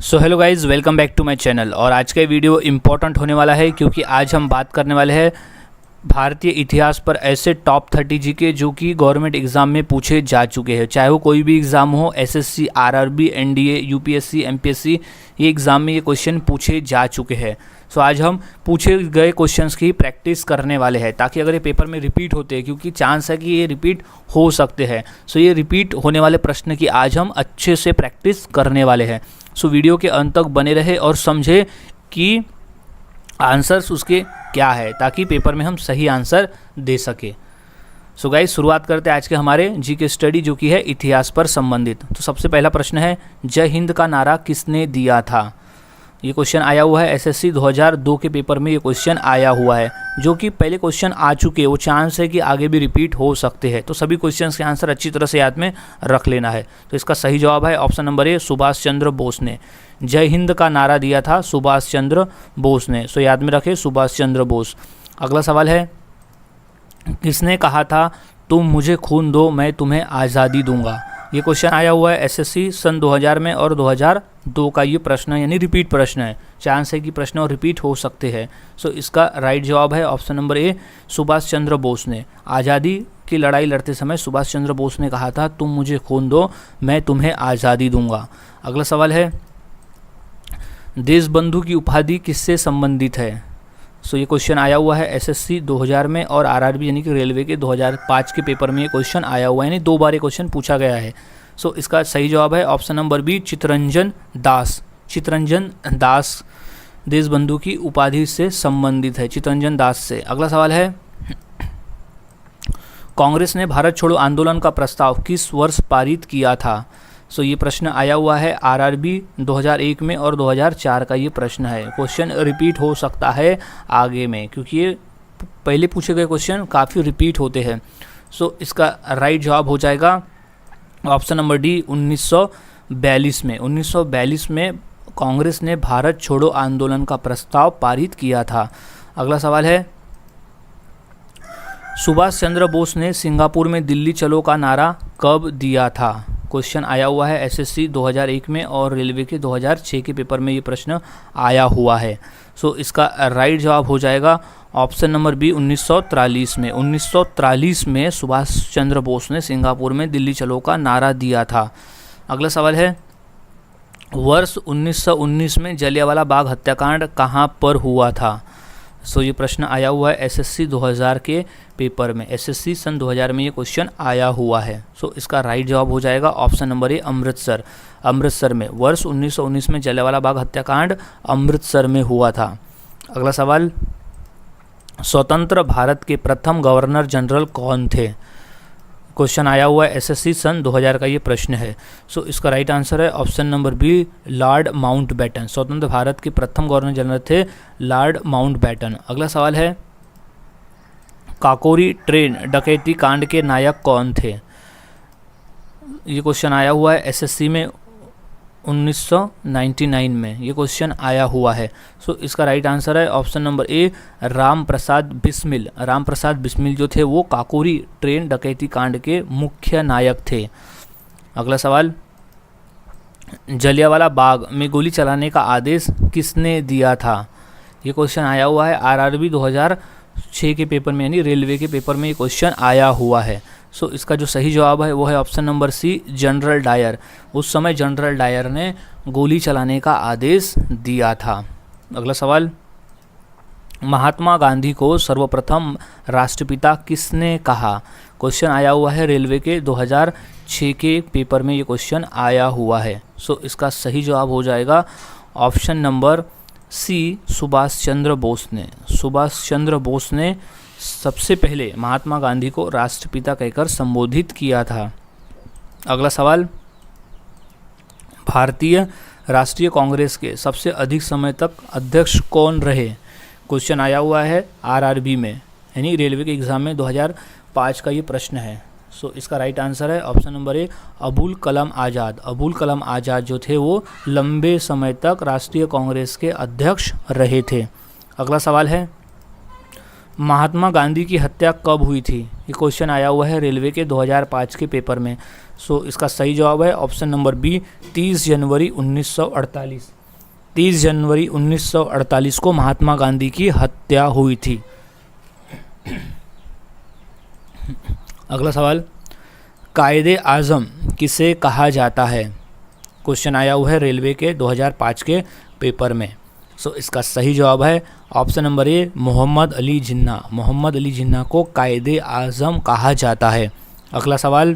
So hello guys, welcome back to my channel. और आज का वीडियो इम्पोर्टेंट होने वाला है क्योंकि आज हम बात करने वाले हैं भारतीय इतिहास पर ऐसे टॉप 30 जीके जो कि गवर्नमेंट एग्ज़ाम में पूछे जा चुके हैं। चाहे वो कोई भी एग्ज़ाम हो, SSC, RRB, NDA, UPSC, MPSC, ये एग्ज़ाम में ये क्वेश्चन पूछे जा चुके हैं। सो आज हम पूछे गए क्वेश्चंस की प्रैक्टिस करने वाले हैं ताकि अगर ये पेपर में रिपीट होते हैं, क्योंकि चांस है कि ये रिपीट हो सकते हैं। सो ये रिपीट होने वाले प्रश्न की आज हम अच्छे से प्रैक्टिस करने वाले हैं। सो वीडियो के अंत तक बने रहे और समझे कि आंसर्स उसके क्या है, ताकि पेपर में हम सही आंसर दे सके। सो गाइस, शुरुआत करते हैं आज के हमारे जीके स्टडी जो कि है इतिहास पर संबंधित। तो सबसे पहला प्रश्न है, जय हिंद का नारा किसने दिया था? ये क्वेश्चन आया हुआ है एसएससी 2002 के पेपर में। ये क्वेश्चन आया हुआ है जो कि पहले क्वेश्चन आ चुके हैं, वो चांस है कि आगे भी रिपीट हो सकते हैं। तो सभी क्वेश्चंस के आंसर अच्छी तरह से याद में रख लेना है। तो इसका सही जवाब है ऑप्शन नंबर ए, सुभाष चंद्र बोस ने। जय हिंद का नारा दिया था सुभाष चंद्र बोस ने। सो याद में रखें, सुभाष चंद्र बोस। अगला सवाल है, किसने कहा था तुम मुझे खून दो मैं तुम्हें आज़ादी दूंगा? ये क्वेश्चन आया हुआ है एसएससी सन 2000 में और 2002 का ये प्रश्न है, यानी रिपीट प्रश्न है। चांस है कि प्रश्न और रिपीट हो सकते हैं। सो इसका राइट जवाब है ऑप्शन नंबर ए, सुभाष चंद्र बोस ने। आज़ादी की लड़ाई लड़ते समय सुभाष चंद्र बोस ने कहा था तुम मुझे खून दो मैं तुम्हें आज़ादी दूंगा। अगला सवाल है, देशबंधु की उपाधि किससे संबंधित है? सो ये क्वेश्चन आया हुआ है एसएससी 2000 में और आरआरबी यानी कि रेलवे के 2005 के पेपर में ये क्वेश्चन आया हुआ है, यानी 2 बार ये क्वेश्चन पूछा गया है। सो इसका सही जवाब है option number B, Chittaranjan Das. Chittaranjan Das Deshbandhu की उपाधि से संबंधित है, चित्तरंजन दास से। अगला सवाल है, कांग्रेस ने भारत छोड़ो आंदोलन का प्रस्ताव किस वर्ष पारित किया था? सो ये प्रश्न आया हुआ है आरआरबी 2001 में और 2004 का ये प्रश्न है। क्वेश्चन रिपीट हो सकता है आगे में, क्योंकि ये पहले पूछे गए क्वेश्चन काफ़ी रिपीट होते हैं। सो इसका राइट जवाब हो जाएगा ऑप्शन नंबर डी, 1942 में। 1942 में कांग्रेस ने भारत छोड़ो आंदोलन का प्रस्ताव पारित किया था। अगला सवाल है, सुभाष चंद्र बोस ने सिंगापुर में दिल्ली चलो का नारा कब दिया था? क्वेश्चन आया हुआ है एसएससी 2001 में और रेलवे के 2006 के पेपर में ये प्रश्न आया हुआ है। सो इसका राइट जवाब हो जाएगा ऑप्शन नंबर बी, 1943 में। 1943 में सुभाष चंद्र बोस ने सिंगापुर में दिल्ली चलो का नारा दिया था। अगला सवाल है, वर्ष 1919 में जलियांवाला बाग हत्याकांड कहाँ पर हुआ था? सो ये प्रश्न आया हुआ है एसएससी 2000 के पेपर में। एसएससी सन 2000 में ये क्वेश्चन आया हुआ है। सो इसका राइट जवाब हो जाएगा ऑप्शन नंबर ए, अमृतसर। अमृतसर में वर्ष 1919 में जलियांवाला बाग हत्याकांड अमृतसर में हुआ था। अगला सवाल, स्वतंत्र भारत के प्रथम गवर्नर जनरल कौन थे? क्वेश्चन आया हुआ है एसएससी सन 2000 का ये प्रश्न है। सो इसका राइट आंसर है option number B, Lord Mountbatten. स्वतंत्र भारत के प्रथम गवर्नर जनरल थे लॉर्ड माउंटबेटन। अगला सवाल है, काकोरी ट्रेन डकैती कांड के नायक कौन थे? ये क्वेश्चन आया हुआ है एसएससी में 1999 में ये क्वेश्चन आया हुआ है। सो इसका राइट आंसर है ऑप्शन नंबर ए, राम प्रसाद बिस्मिल। राम प्रसाद बिस्मिल जो थे वो काकोरी ट्रेन डकैती कांड के मुख्य नायक थे। अगला सवाल, जलियांवाला बाग में गोली चलाने का आदेश किसने दिया था? ये क्वेश्चन आया हुआ है आरआरबी 2006 के पेपर में, यानी रेलवे के पेपर में ये क्वेश्चन आया हुआ है। सो इसका जो सही जवाब है वो है option number C, general Dyer. उस समय जनरल डायर ने गोली चलाने का आदेश दिया था। अगला सवाल, महात्मा गांधी को सर्वप्रथम राष्ट्रपिता किसने कहा? क्वेश्चन आया हुआ है रेलवे के 2006 के पेपर में ये क्वेश्चन आया हुआ है। सो इसका सही जवाब हो जाएगा ऑप्शन नंबर सी, सुभाष चंद्र बोस ने। सुभाष चंद्र बोस ने सबसे पहले महात्मा गांधी को राष्ट्रपिता कहकर संबोधित किया था। अगला सवाल, भारतीय राष्ट्रीय कांग्रेस के सबसे अधिक समय तक अध्यक्ष कौन रहे? क्वेश्चन आया हुआ है आरआरबी में, यानी रेलवे के एग्ज़ाम में 2005 का ये प्रश्न है। सो इसका राइट आंसर है ऑप्शन नंबर ए, अबुल कलाम आज़ाद। अबुल कलाम आज़ाद जो थे वो लंबे समय तक राष्ट्रीय कांग्रेस के अध्यक्ष रहे थे। अगला सवाल है, महात्मा गांधी की हत्या कब हुई थी? ये क्वेश्चन आया हुआ है रेलवे के 2005 के पेपर में। सो इसका सही जवाब है ऑप्शन नंबर बी 30 जनवरी 1948। 30 जनवरी 1948 को महात्मा गांधी की हत्या हुई थी। अगला सवाल, कायदे आज़म किसे कहा जाता है? क्वेश्चन आया हुआ है रेलवे के 2005 के पेपर में। सो इसका सही जवाब है option number A Mohammad Ali Jinnah. Mohammad Ali Jinnah को कायदे आज़म कहा जाता है। अगला सवाल,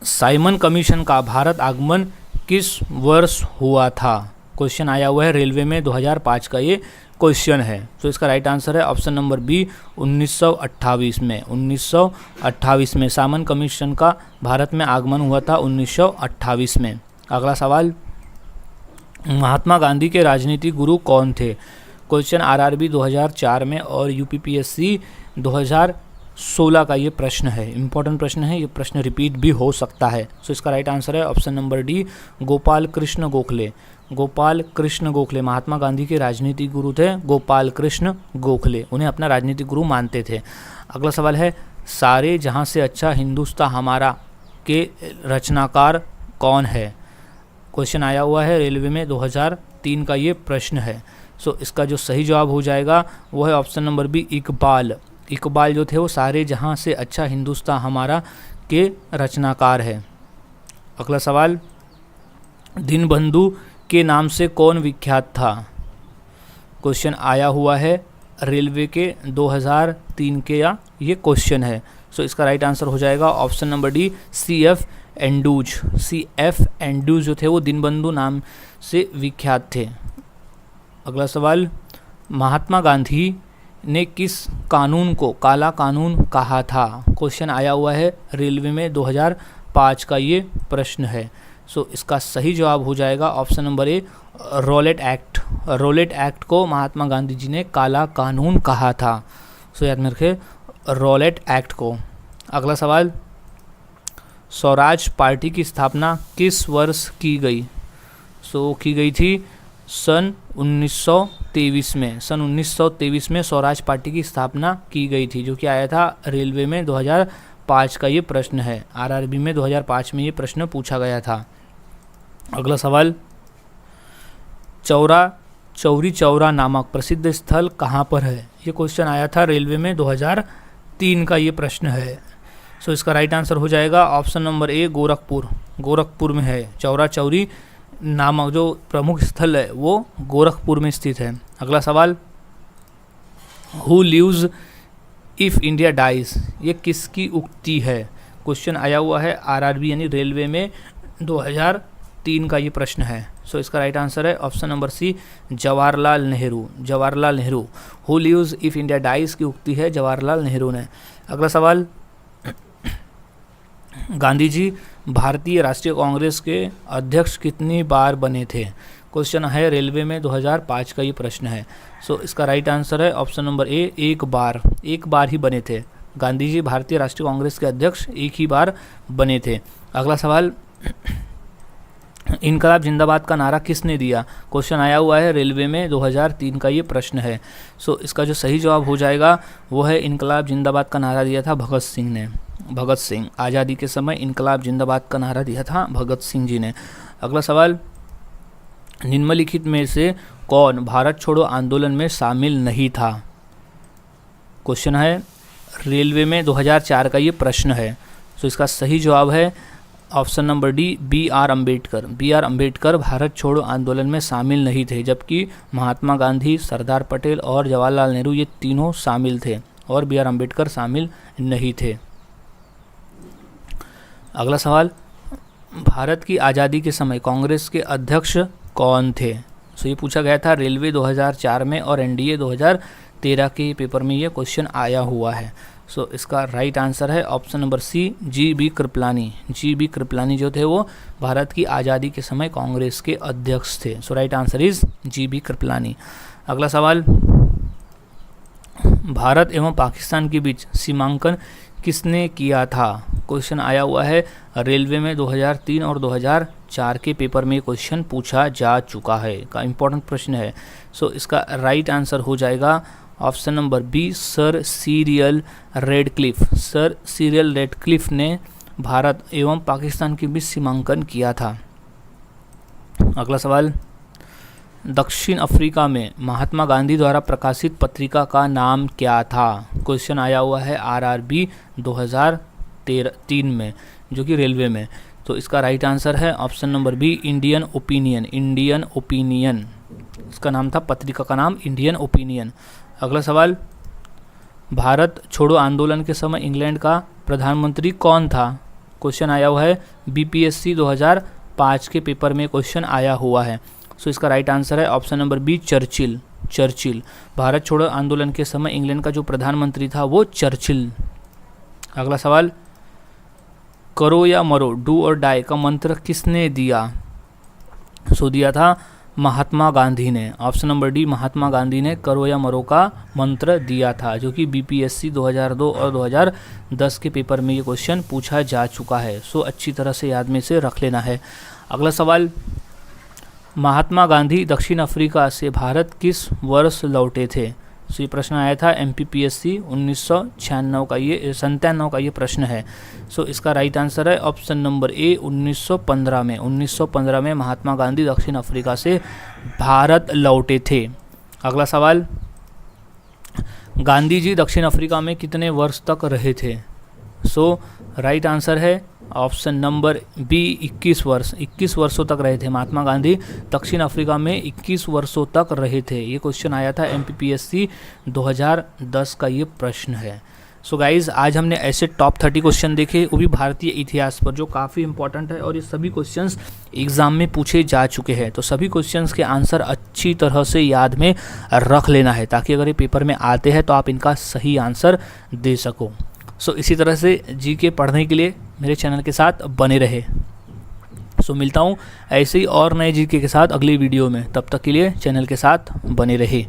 साइमन कमीशन का भारत आगमन किस वर्ष हुआ था? क्वेश्चन आया हुआ है रेलवे में 2005 का ये क्वेश्चन है। तो इसका राइट आंसर है ऑप्शन नंबर बी 1928 में। 1928 में साइमन कमीशन का भारत में आगमन हुआ था 1928 में। अगला सवाल, महात्मा गांधी के राजनीतिक गुरु कौन थे? क्वेश्चन आरआरबी 2004 में और यूपीपीएससी 2016 का ये प्रश्न है। इंपॉर्टेंट प्रश्न है, ये प्रश्न रिपीट भी हो सकता है। सो इसका राइट आंसर है option number D Gopal Krishna Gokhale. Gopal Krishna Gokhale Mahatma Gandhi के राजनीतिक गुरु थे। गोपाल कृष्ण गोखले उन्हें अपना राजनीतिक गुरु मानते थे। अगला सवाल है, सारे जहां से अच्छा हिंदुस्तान हमारा के रचनाकार कौन है? क्वेश्चन आया हुआ है रेलवे में 2003 का ये प्रश्न है। सो इसका जो सही जवाब हो जाएगा वो है option number B Iqbal. Iqbal जो थे वो सारे जहां से अच्छा हिंदुस्तान हमारा के रचनाकार है। अगला सवाल, दीनबंधु के नाम से कौन विख्यात था? क्वेश्चन आया हुआ है रेलवे के 2003 के या ये क्वेश्चन है। सो इसका राइट आंसर हो जाएगा option number D CF Andrews. CF Andrews जो थे वो दीनबंधु नाम से विख्यात थे। अगला सवाल, महात्मा गांधी ने किस कानून को काला कानून कहा था? क्वेश्चन आया हुआ है रेलवे में 2005 का ये प्रश्न है। सो इसका सही जवाब हो जाएगा ऑप्शन नंबर ए रॉलेट एक्ट। रॉलेट एक्ट को महात्मा गांधी जी ने काला कानून कहा था। सो याद में रखें रॉलेट एक्ट को। अगला सवाल, स्वराज पार्टी की स्थापना किस वर्ष की गई? सो की गई थी सन 1923 में। सन 1923 में स्वराज पार्टी की स्थापना की गई थी, जो कि आया था रेलवे में 2005 का ये प्रश्न है। आरआरबी में 2005 में ये प्रश्न पूछा गया था। अगला सवाल, चौरी चौरा नामक प्रसिद्ध स्थल कहाँ पर है? ये क्वेश्चन आया था रेलवे में 2003 का ये प्रश्न है। सो इसका राइट आंसर हो जाएगा ऑप्शन नंबर ए गोरखपुर। गोरखपुर में है। चौरा चौरी नामक जो प्रमुख स्थल है वो गोरखपुर में स्थित है। अगला सवाल, who lives if India dies, ये किसकी उक्ति है? क्वेश्चन आया हुआ है आरआरबी यानी रेलवे में 2003 का ये प्रश्न है। सो इसका राइट आंसर है option number C Jawaharlal Nehru. Jawaharlal Nehru, who lives if India dies की उक्ति है जवाहरलाल नेहरू ने। अगला सवाल, गांधी जी भारतीय राष्ट्रीय कांग्रेस के अध्यक्ष कितनी बार बने थे? क्वेश्चन है रेलवे में 2005 का ये प्रश्न है। सो इसका राइट आंसर है ऑप्शन नंबर ए एक बार। एक बार ही बने थे गांधी जी भारतीय राष्ट्रीय कांग्रेस के अध्यक्ष, एक ही बार बने थे। अगला सवाल, इनकलाब जिंदाबाद का नारा किसने दिया? क्वेश्चन आया हुआ है रेलवे में 2003 का ये प्रश्न है। सो इसका जो सही जवाब हो जाएगा वो है इनकलाब जिंदाबाद का नारा दिया था भगत सिंह ने। भगत सिंह आज़ादी के समय इनकलाब जिंदाबाद का नारा दिया था भगत सिंह जी ने। अगला सवाल, निम्नलिखित में से कौन भारत छोड़ो आंदोलन में शामिल नहीं था? क्वेश्चन है रेलवे में 2004 का ये प्रश्न है। सो इसका सही जवाब है option number D BR Ambedkar. BR Ambedkar Bharat छोड़ो आंदोलन में शामिल नहीं थे, जबकि महात्मा गांधी, सरदार पटेल और जवाहरलाल नेहरू ये तीनों शामिल थे और BR अम्बेडकर शामिल नहीं थे। अगला सवाल, भारत की आज़ादी के समय कांग्रेस के अध्यक्ष कौन थे? सो ये पूछा गया था रेलवे 2004 में और NDA 2013 के पेपर में ये क्वेश्चन आया हुआ है। सो इसका राइट आंसर है option number C GB Kripalani. GB Kripalani जो थे वो भारत की आज़ादी के समय कांग्रेस के अध्यक्ष थे। So right answer is GB Kripalani. अगला सवाल, भारत एवं पाकिस्तान के बीच सीमांकन किसने किया था? क्वेश्चन आया हुआ है रेलवे में 2003 और 2004 के पेपर में क्वेश्चन पूछा जा चुका है, का इम्पोर्टेंट प्रश्न है। सो इसका राइट आंसर हो जाएगा option number B sir Cyril Radcliffe. Sir Cyril Radcliffe ने भारत एवं पाकिस्तान के बीच सीमांकन किया था? अगला सवाल, दक्षिण अफ्रीका में महात्मा गांधी द्वारा प्रकाशित पत्रिका का नाम क्या था? क्वेश्चन आया हुआ है RRB 2003 में, जो कि रेलवे में। तो इसका राइट आंसर है option number B, Indian Opinion. Indian Opinion इसका नाम था, पत्रिका का नाम इंडियन ओपिनियन। अगला सवाल, भारत छोड़ो आंदोलन के समय इंग्लैंड का प्रधानमंत्री कौन था? क्वेश्चन आया हुआ है BPSC 2005 के पेपर में क्वेश्चन आया हुआ है। सो इसका राइट आंसर है option number B, Churchill. Churchill, Bharat छोड़ो आंदोलन के समय इंग्लैंड का जो प्रधानमंत्री था वो चर्चिल। अगला सवाल, करो या मरो, डू और डाई का मंत्र किसने दिया? सो दिया था महात्मा गांधी ने। Option number D, Mahatma Gandhi ने करो या मरो का मंत्र दिया था, जो कि BPSC 2002 और 2010 के पेपर में ये क्वेश्चन पूछा जा चुका है। सो अच्छी तरह से याद में से रख लेना है। अगला सवाल, महात्मा गांधी दक्षिण अफ्रीका से भारत किस वर्ष लौटे थे? सो ये प्रश्न आया था MPPSC 1996 का, ये 97 का ये प्रश्न है। सो इसका राइट आंसर है ऑप्शन नंबर ए, 1915 में। 1915 में महात्मा गांधी दक्षिण अफ्रीका से भारत लौटे थे। अगला सवाल, गांधी जी दक्षिण अफ्रीका में कितने वर्ष तक रहे थे? सो राइट आंसर है ऑप्शन नंबर बी, 21 वर्ष। 21 वर्षों तक रहे थे महात्मा गांधी दक्षिण अफ्रीका में, 21 वर्षों तक रहे थे। ये क्वेश्चन आया था MPPSC 2010 का ये प्रश्न है। सो गाइज़, आज हमने ऐसे टॉप 30 क्वेश्चन देखे, वो भी भारतीय इतिहास पर, जो काफ़ी इंपॉर्टेंट है और ये सभी क्वेश्चंस एग्जाम में पूछे जा चुके हैं। तो सभी क्वेश्चंस के आंसर अच्छी तरह से याद में रख लेना है, ताकि अगर ये पेपर में आते हैं तो आप इनका सही आंसर दे सको। सो इसी तरह से GK पढ़ने के लिए मेरे चैनल के साथ बने रहे। सो मिलता हूँ ऐसे ही और नए GK के साथ अगली वीडियो में। तब तक के लिए चैनल के साथ बने रहे।